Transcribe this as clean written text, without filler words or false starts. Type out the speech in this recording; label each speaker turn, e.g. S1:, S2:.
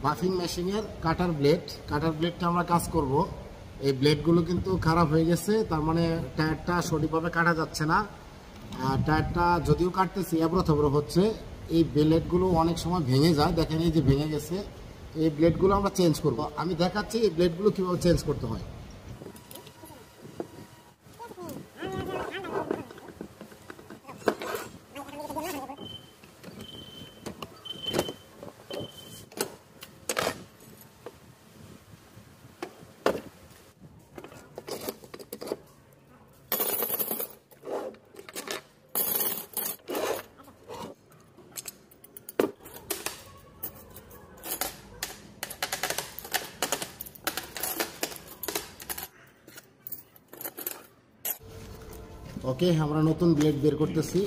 S1: Buffing মেশিনের কাটার ব্লেডটা আমরা কাজ করব। এই ব্লেডগুলো কিন্তু খারাপ হয়ে গেছে, তার মানে টায়ারটা সঠিকভাবে কাটা যাচ্ছে না। টায়ারটা যদিও কাটতেছি এবড়ো থেবড়ো হচ্ছে। এই ব্লেডগুলো অনেক সময় ভেঙে যায়, দেখেন এই যে ভেঙে গেছে। এই ব্লেডগুলো আমরা চেঞ্জ করব। আমি দেখাচ্ছি এই ব্লেডগুলো কীভাবে চেঞ্জ করতে হয়। ওকে, আমরা নতুন ব্লেড বের করতেছি।